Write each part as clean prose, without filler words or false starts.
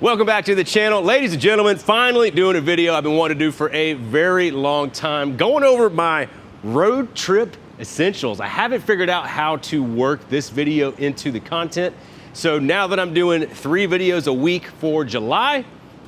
Welcome back to the channel. Ladies and gentlemen, finally doing a video I've been wanting to do for a very long time, going over my road trip essentials. I haven't figured out how to work this video into the content. So now that I'm doing 3 videos a week for July,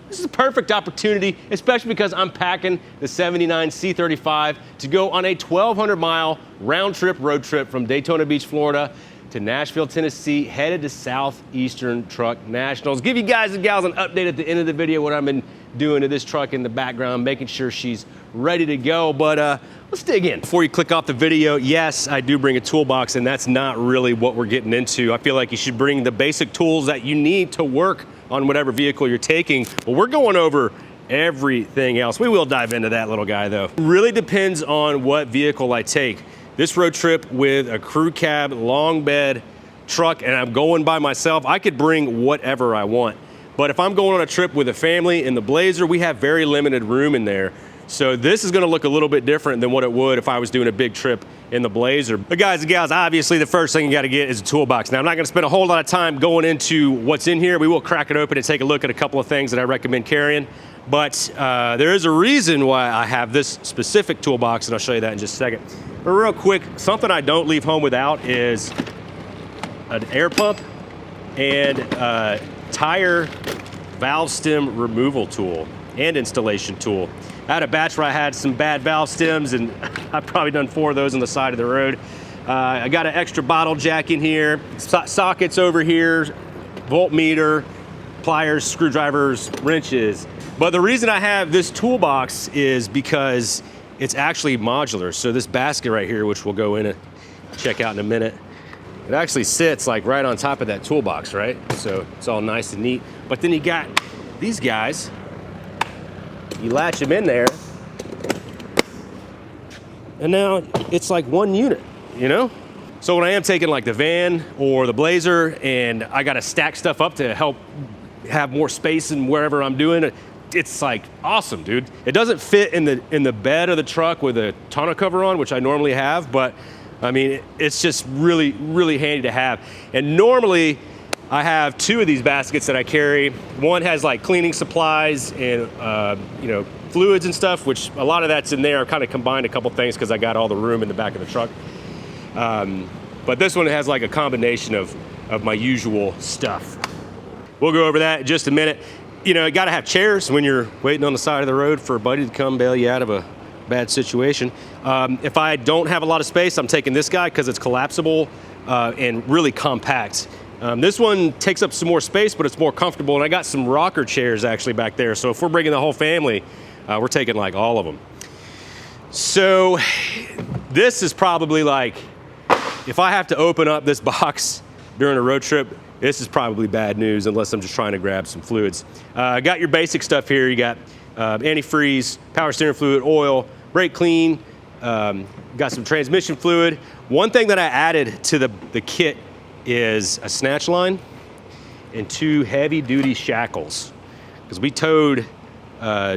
this is a perfect opportunity, especially because I'm packing the 79 C35 to go on a 1,200 mile round trip road trip from Daytona Beach, Florida to Nashville, Tennessee, headed to Southeastern Truck Nationals. Give you guys and gals an update at the end of the video what I've been doing to this truck in the background, making sure she's ready to go. But let's dig in. Before you click off the video, yes, I do bring a toolbox, and that's not really what we're getting into. I feel like you should bring the basic tools that you need to work on whatever vehicle you're taking, but we're going over everything else. We will dive into that little guy though. Really depends on what vehicle I take. This road trip with a crew cab, long bed truck, and I'm going by myself, I could bring whatever I want. But if I'm going on a trip with a family in the Blazer, we have very limited room in there. So this is gonna look a little bit different than what it would if I was doing a big trip in the Blazer. But guys and gals, obviously the first thing you gotta get is a toolbox. Now I'm not gonna spend a whole lot of time going into what's in here. We will crack it open and take a look at a couple of things that I recommend carrying. But there is a reason why I have this specific toolbox, and I'll show you that in just a second. But real quick, something I don't leave home without is an air pump and a tire valve stem removal tool and installation tool. I had a batch where I had some bad valve stems, and I've probably done 4 of those on the side of the road. I got an extra bottle jack in here, sockets over here, voltmeter, pliers, screwdrivers, wrenches. But the reason I have this toolbox is because it's actually modular. So this basket right here, which we'll go in and check out in a minute, it actually sits like right on top of that toolbox, right? So it's all nice and neat. But then you got these guys, you latch them in there, and now it's like one unit, you know? So when I am taking like the van or the Blazer and I gotta stack stuff up to help have more space in wherever I'm doing it, it's like awesome, dude. It doesn't fit in the bed of the truck with a tonneau cover on, which I normally have, but I mean, it's just really, really handy to have. And normally I have 2 of these baskets that I carry. One has like cleaning supplies and you know, fluids and stuff, which a lot of that's in there. I've kind of combined a couple things because I got all the room in the back of the truck. But this one has like a combination of my usual stuff. We'll go over that in just a minute. You know, you gotta have chairs when you're waiting on the side of the road for a buddy to come bail you out of a bad situation. If I don't have a lot of space, I'm taking this guy because it's collapsible and really compact. This one takes up some more space, but it's more comfortable, and I got some rocker chairs actually back there. So if we're bringing the whole family, we're taking like all of them. So this is probably like, if I have to open up this box during a road trip, this is probably bad news unless I'm just trying to grab some fluids. Got your basic stuff here. You got antifreeze, power steering fluid, oil, brake clean, got some transmission fluid. One thing that I added to the kit is a snatch line and 2 heavy duty shackles, because we towed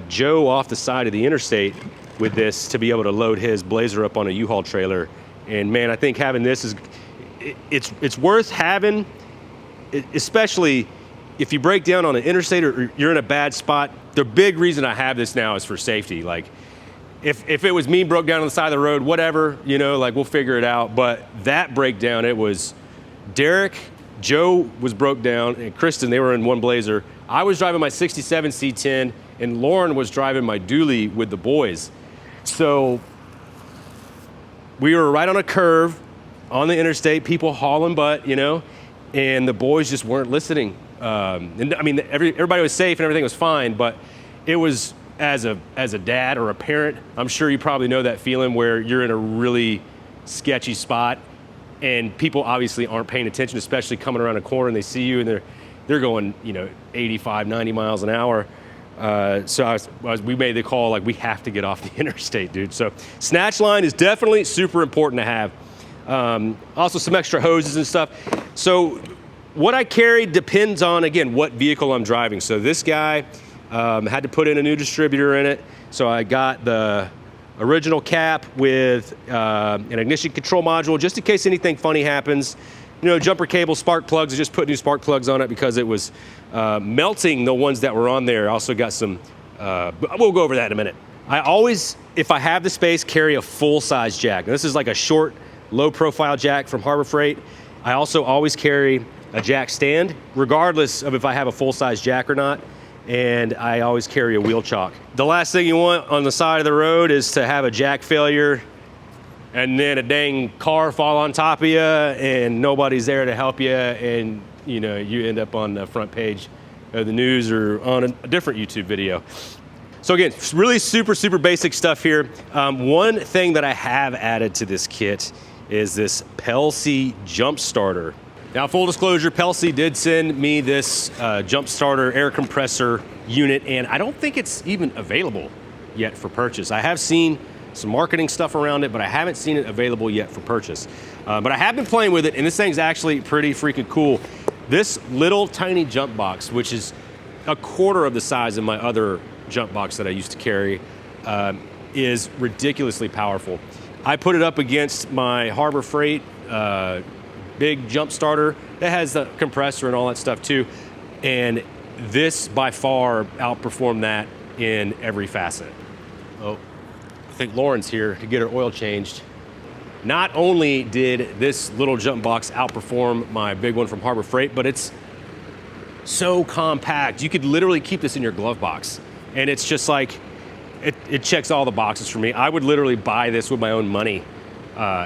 Joe off the side of the interstate with this to be able to load his Blazer up on a U-Haul trailer. And man, I think having this is, it's worth having, especially if you break down on an interstate or you're in a bad spot. The big reason I have this now is for safety. Like if it was me broke down on the side of the road, whatever, you know, like we'll figure it out. But that breakdown, it was Derek, Joe was broke down, and Kristen, they were in one Blazer. I was driving my 67 C10, and Lauren was driving my dually with the boys. So we were right on a curve on the interstate, people hauling butt, you know, and the boys just weren't listening. And I mean, everybody was safe and everything was fine, but it was, as a dad or a parent, I'm sure you probably know that feeling where you're in a really sketchy spot and people obviously aren't paying attention, especially coming around a corner and they see you and they're going, you know, 85, 90 miles an hour. So we made the call, like, we have to get off the interstate, dude. So snatch line is definitely super important to have. Also some extra hoses and stuff. So what I carry depends on, again, what vehicle I'm driving. So this guy had to put in a new distributor in it. So I got the original cap with an ignition control module, just in case anything funny happens. you know, jumper cable, spark plugs. I just put new spark plugs on it because it was melting the ones that were on there. I also got some, we'll go over that in a minute. I always, if I have the space, carry a full-size jack. Now, this is like a short, low-profile jack from Harbor Freight. I also always carry a jack stand, regardless of if I have a full-size jack or not. And I always carry a wheel chock. The last thing you want on the side of the road is to have a jack failure and then a dang car fall on top of you and nobody's there to help you, and you know, you end up on the front page of the news or on a different YouTube video. So again, really super basic stuff here. One thing that I have added to this kit is this Pelsey jump starter. Now, full disclosure, Pelsey did send me this jump starter air compressor unit, and I don't think it's even available yet for purchase. I have seen some marketing stuff around it, but I haven't seen it available yet for purchase. But I have been playing with it, and this thing's actually pretty freaking cool. This little tiny jump box, which is a quarter of the size of my other jump box that I used to carry, is ridiculously powerful. I put it up against my Harbor Freight big jump starter that has the compressor and all that stuff too, and this by far outperformed that in every facet. Oh, I think Lauren's here to get her oil changed. Not only did this little jump box outperform my big one from Harbor Freight, but it's so compact. You could literally keep this in your glove box, and it's just like, it checks all the boxes for me. I would literally buy this with my own money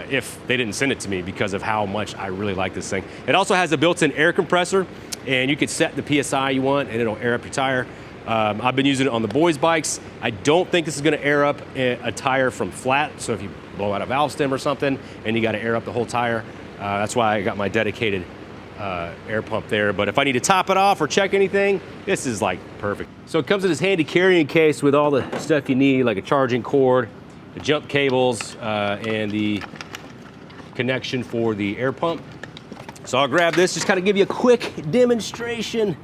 if they didn't send it to me, because of how much I really like this thing. It also has a built-in air compressor, and you could set the PSI you want, and it'll air up your tire. I've been using it on the boys' bikes. I don't think this is gonna air up a tire from flat, so if you blow out a valve stem or something and you gotta air up the whole tire, that's why I got my dedicated air pump there. But if I need to top it off or check anything, this is like perfect. So it comes in this handy carrying case with all the stuff you need, like a charging cord, the jump cables, and the connection for the air pump. So I'll grab this, just kind of give you a quick demonstration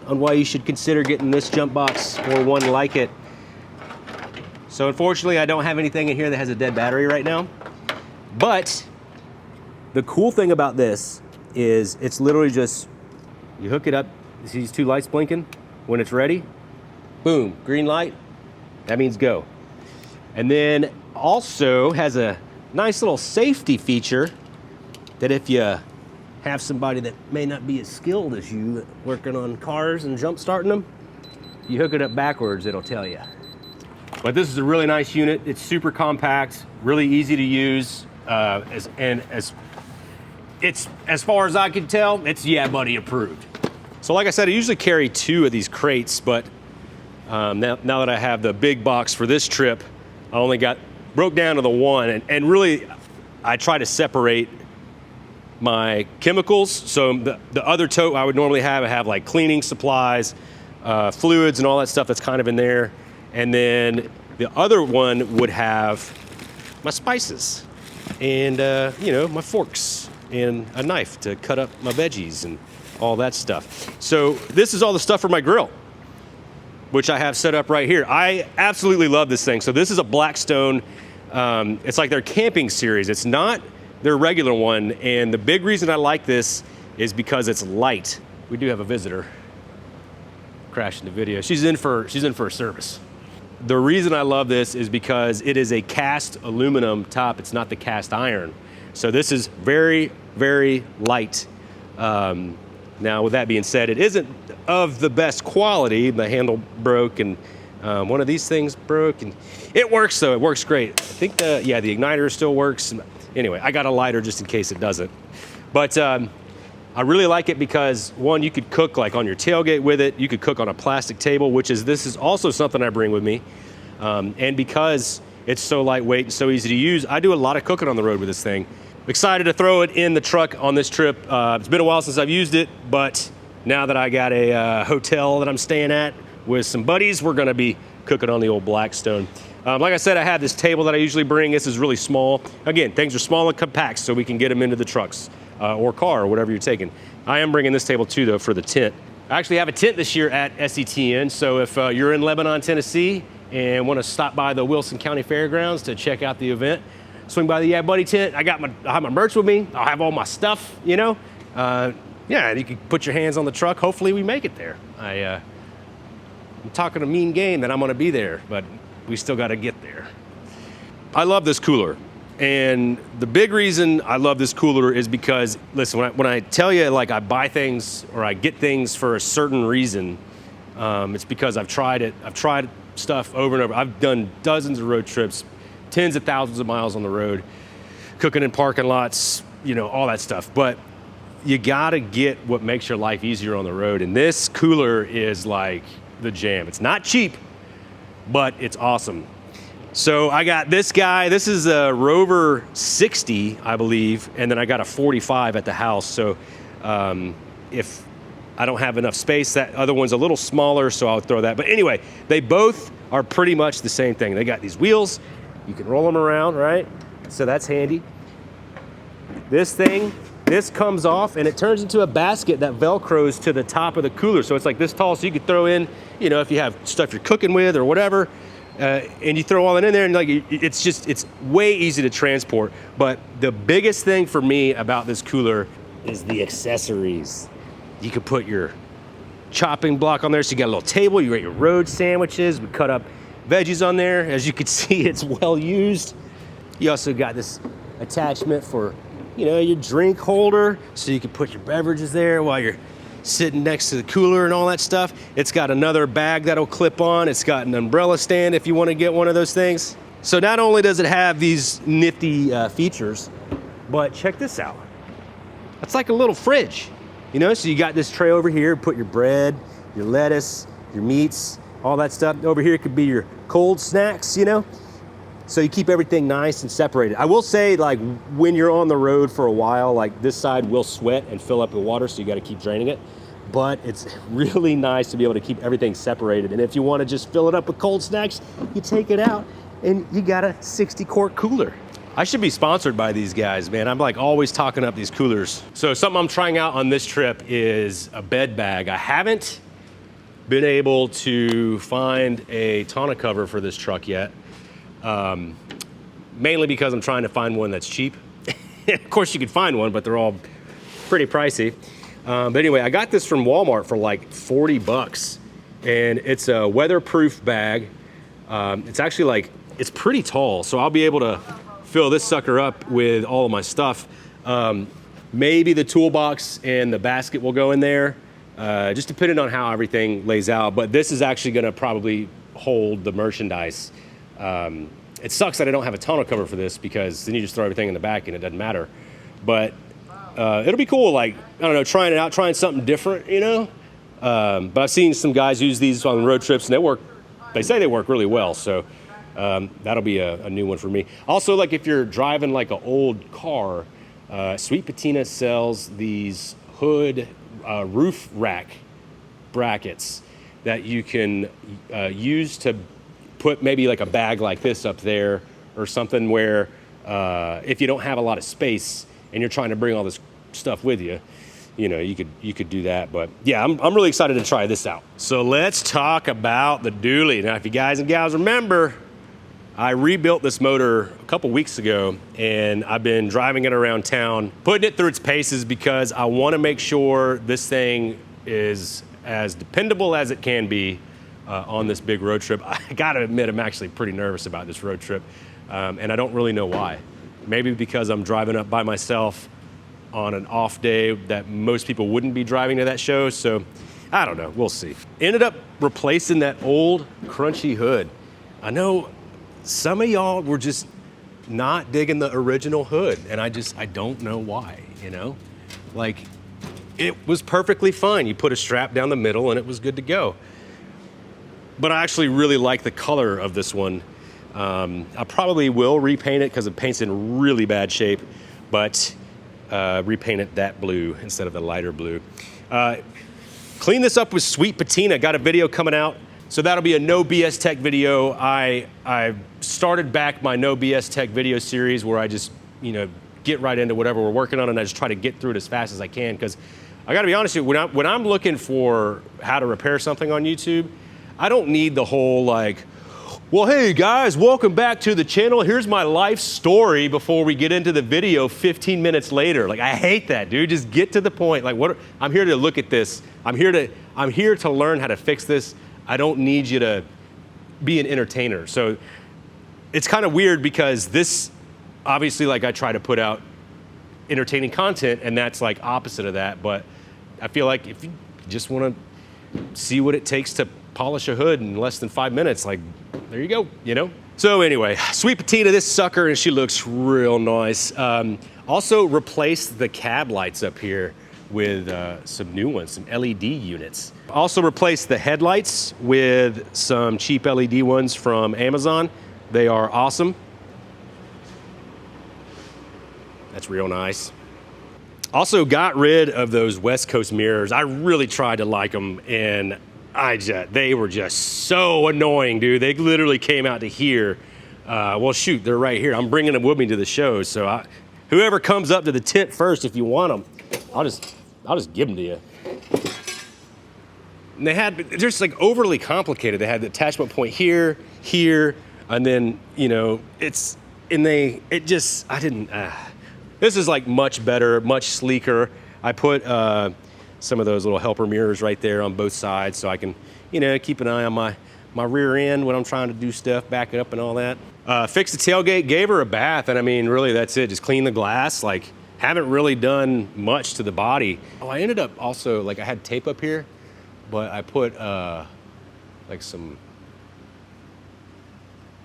on why you should consider getting this jump box or one like it. So unfortunately, I don't have anything in here that has a dead battery right now. But the cool thing about this is it's literally just, you hook it up, you see these two lights blinking? When it's ready, boom, green light, that means go. And then also has a nice little safety feature that if you have somebody that may not be as skilled as you working on cars and jump starting them, you hook it up backwards, it'll tell you. But this is a really nice unit. It's super compact, really easy to use, as far as I can tell, it's Yeah Buddy approved. So like I said, I usually carry 2 of these crates, but now that I have the big box for this trip, I only broke down to the 1, and really I try to separate my chemicals. So the other tote I would normally have like cleaning supplies, fluids and all that stuff that's kind of in there. And then the other one would have my spices and you know, my forks and a knife to cut up my veggies and all that stuff. So this is all the stuff for my grill, which I have set up right here. I absolutely love this thing. So this is a Blackstone, it's like their camping series. It's not their regular one, and the big reason I like this is because it's light. We do have a visitor crashing the video. She's in for a service. The reason I love this is because it is a cast aluminum top. It's not the cast iron. So this is very, very light. Now, with that being said, it isn't of the best quality. The handle broke, and one of these things broke, and it works though. It works great. I think the igniter still works. Anyway, I got a lighter just in case it doesn't. But I really like it because, one, you could cook like on your tailgate with it. You could cook on a plastic table, this is also something I bring with me. And because it's so lightweight and so easy to use, I do a lot of cooking on the road with this thing. Excited to throw it in the truck on this trip. It's been a while since I've used it, but now that I got a hotel that I'm staying at with some buddies, we're gonna be cooking on the old Blackstone. Like I said, I have this table that I usually bring. This is really small. Again, things are small and compact so we can get them into the trucks or car or whatever you're taking. I am bringing this table too though for the tent. I actually have a tent this year at SETN, so if you're in Lebanon, Tennessee and want to stop by the Wilson County Fairgrounds to check out the event, swing by the Yeah Buddy tent. I have my merch with me. I'll have all my stuff, you know. Yeah, you can put your hands on the truck. Hopefully we make it there. I'm talking a mean game that I'm gonna be there, but we still gotta get there. I love this cooler. And the big reason I love this cooler is because, listen, when I tell you like I buy things or I get things for a certain reason, it's because I've tried it. I've tried stuff over and over. I've done dozens of road trips, tens of thousands of miles on the road, cooking in parking lots, you know, all that stuff. But you gotta get what makes your life easier on the road. And this cooler is like the jam. It's not cheap, but it's awesome. So I got this guy. This is a Rover 60, I believe, and then I got a 45 at the house. So if I don't have enough space, that other one's a little smaller, so I'll throw that. But anyway, they both are pretty much the same thing. They got these wheels. You can roll them around, right? So that's handy. This comes off, and it turns into a basket that Velcros to the top of the cooler. So it's like this tall, so you could throw in, you know, if you have stuff you're cooking with or whatever, and you throw all that in there, and like it's way easy to transport. But the biggest thing for me about this cooler is the accessories. You could put your chopping block on there, so you got a little table. You got your road sandwiches. We cut up veggies on there. As you can see, it's well used. You also got this attachment for, you know, your drink holder, so you can put your beverages there while you're sitting next to the cooler and all that stuff. It's got another bag that'll clip on. It's got an umbrella stand if you want to get one of those things. So not only does it have these nifty features, but check this out. It's like a little fridge, you know? So you got this tray over here, put your bread, your lettuce, your meats, all that stuff. Over here could be your cold snacks, you know? So you keep everything nice and separated. I will say, like, when you're on the road for a while, like this side will sweat and fill up with water, so you gotta keep draining it. But it's really nice to be able to keep everything separated. And if you wanna just fill it up with cold snacks, you take it out and you got a 60-quart cooler. I should be sponsored by these guys, man. I'm like always talking up these coolers. So something I'm trying out on this trip is a bed bag. I haven't been able to find a tonneau cover for this truck yet. Mainly because I'm trying to find one that's cheap. Of course you can find one, but they're all pretty pricey. But anyway, I got this from Walmart for like 40 bucks, and it's a weatherproof bag. It's actually like, it's pretty tall, so I'll be able to fill this sucker up with all of my stuff. Maybe the toolbox and the basket will go in there, just depending on how everything lays out. But this is actually gonna probably hold the merchandise. It sucks that I don't have a tonneau cover for this, because then you just throw everything in the back and it doesn't matter. But it'll be cool, like, I don't know, trying it out, trying something different, you know? But I've seen some guys use these on road trips, and they say they work really well, so that'll be a new one for me. Also, like if you're driving like an old car, Sweet Patina sells these hood roof rack brackets that you can use to put maybe like a bag like this up there or something, where if you don't have a lot of space and you're trying to bring all this stuff with you, you know, you could do that. But yeah, I'm really excited to try this out. So let's talk about the dually. Now, if you guys and gals remember, I rebuilt this motor a couple weeks ago, and I've been driving it around town, putting it through its paces, because I want to make sure this thing is as dependable as it can be on this big road trip. I gotta admit, I'm actually pretty nervous about this road trip, and I don't really know why. Maybe because I'm driving up by myself on an off day that most people wouldn't be driving to that show, so I don't know, we'll see. Ended up replacing that old crunchy hood. I know some of y'all were just not digging the original hood, and I don't know why, you know? Like, it was perfectly fine. You put a strap down the middle and it was good to go. But I actually really like the color of this one. I probably will repaint it, because the paint's in really bad shape, but repaint it that blue instead of the lighter blue. Clean this up with Sweet Patina. Got a video coming out, so that'll be a No BS Tech video. I started back my No BS Tech video series, where I just, you know, get right into whatever we're working on, and I just try to get through it as fast as I can, because I gotta be honest with you, when I'm looking for how to repair something on YouTube, I don't need the whole like, Well, hey guys, welcome back to the channel. Here's my life story before we get into the video 15 minutes later. Like, I hate that, dude. Just get to the point. Like, I'm here to look at this. I'm here to learn how to fix this. I don't need you to be an entertainer. So it's kind of weird because this, obviously, like, I try to put out entertaining content, and that's like opposite of that. But I feel like if you just want to see what it takes to polish a hood in less than 5 minutes, like, there you go, you know? So anyway, sweet potato this sucker, and she looks real nice. Also replaced the cab lights up here with some new ones, some LED units. Also replaced the headlights with some cheap LED ones from Amazon. They are awesome. That's real nice. Also got rid of those West Coast mirrors. I really tried to like them, and they were just so annoying, dude. They literally came out to here. Well, shoot, they're right here. I'm bringing them with me to the show. So whoever comes up to the tent first, if you want them, I'll just give them to you. And they're just like overly complicated. They had the attachment point here, and then, you know, this is like much better, much sleeker. I put some of those little helper mirrors right there on both sides so I can, you know, keep an eye on my rear end when I'm trying to do stuff, back it up and all that. Fixed the tailgate, gave her a bath, and I mean, really, that's it. Just clean the glass. Like, haven't really done much to the body. Oh, I ended up also, like, I had tape up here, but I put like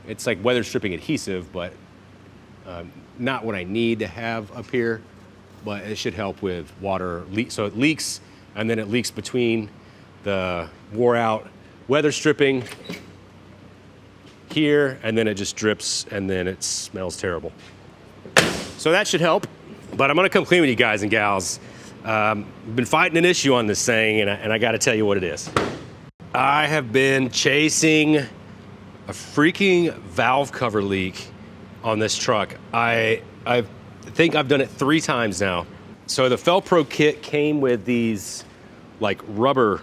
it's like weather stripping adhesive, but not what I need to have up here, but it should help with water leak. So it leaks, and then it leaks between the wore out weather stripping here, and then it just drips, and then it smells terrible. So that should help, but I'm gonna come clean with you guys and gals. Been fighting an issue on this thing, and I gotta tell you what it is. I have been chasing a freaking valve cover leak on this truck. I think I've done it 3 times now. So the Felpro kit came with these like rubber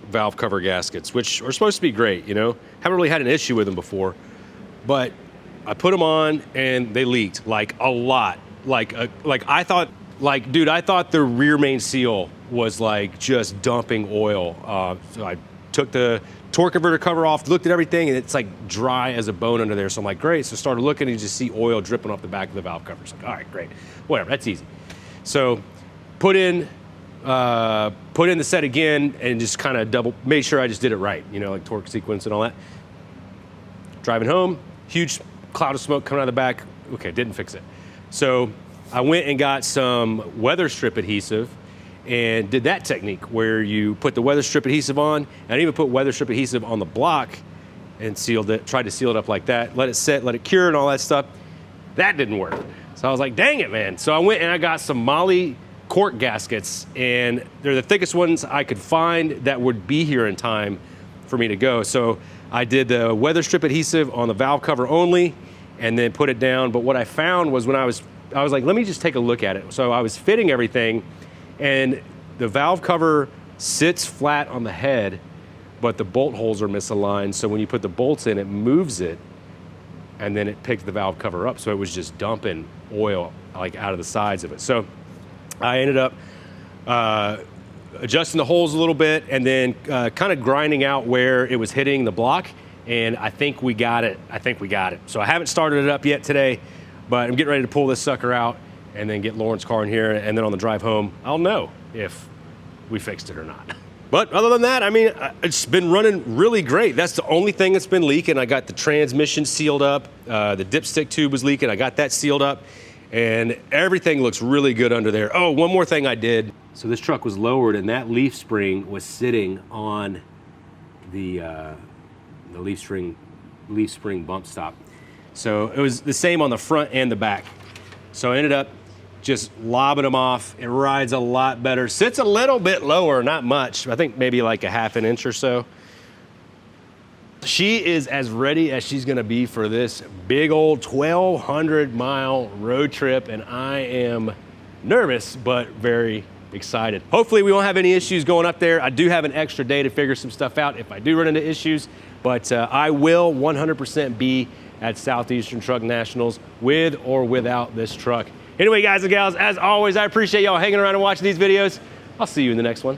valve cover gaskets, which are supposed to be great, you know? Haven't really had an issue with them before, but I put them on and they leaked like a lot. Like I thought, like, dude, I thought the rear main seal was like just dumping oil. So I took the torque converter cover off, looked at everything, and it's like dry as a bone under there. So I'm like, great. So started looking, and you just see oil dripping off the back of the valve cover. So like, all right, great, whatever, that's easy. So put in the set again, and just kind of made sure I just did it right, you know, like torque sequence and all that. Driving home, huge cloud of smoke coming out of the back. Okay, didn't fix it. So I went and got some weather strip adhesive and did that technique where you put the weather strip adhesive on, and I even put weather strip adhesive on the block and sealed it, tried to seal it up like that, let it set, let it cure and all that stuff. That didn't work. So I was like, dang it, man. So I went and I got some Molle cork gaskets, and they're the thickest ones I could find that would be here in time for me to go. So I did the weather strip adhesive on the valve cover only, and then put it down. But what I found was when I was like, let me just take a look at it. So I was fitting everything, and the valve cover sits flat on the head, but the bolt holes are misaligned. So when you put the bolts in, it moves it, and then it picked the valve cover up. So it was just dumping oil like out of the sides of it. So I ended up adjusting the holes a little bit, and then kind of grinding out where it was hitting the block. And I think we got it. So I haven't started it up yet today, but I'm getting ready to pull this sucker out and then get Lauren's car in here, and then on the drive home, I'll know if we fixed it or not. But other than that, I mean, it's been running really great. That's the only thing that's been leaking. I got the transmission sealed up. The dipstick tube was leaking. I got that sealed up, and everything looks really good under there. Oh, one more thing I did. So this truck was lowered, and that leaf spring was sitting on the leaf spring bump stop. So it was the same on the front and the back. So I ended up just lobbing them off. It rides a lot better. Sits a little bit lower, not much. I think maybe like a ½ an inch or so. She is as ready as she's gonna be for this big old 1,200 mile road trip, and I am nervous, but very excited. Hopefully we won't have any issues going up there. I do have an extra day to figure some stuff out if I do run into issues, but I will 100% be at Southeastern Truck Nationals with or without this truck. Anyway, guys and gals, as always, I appreciate y'all hanging around and watching these videos. I'll see you in the next one.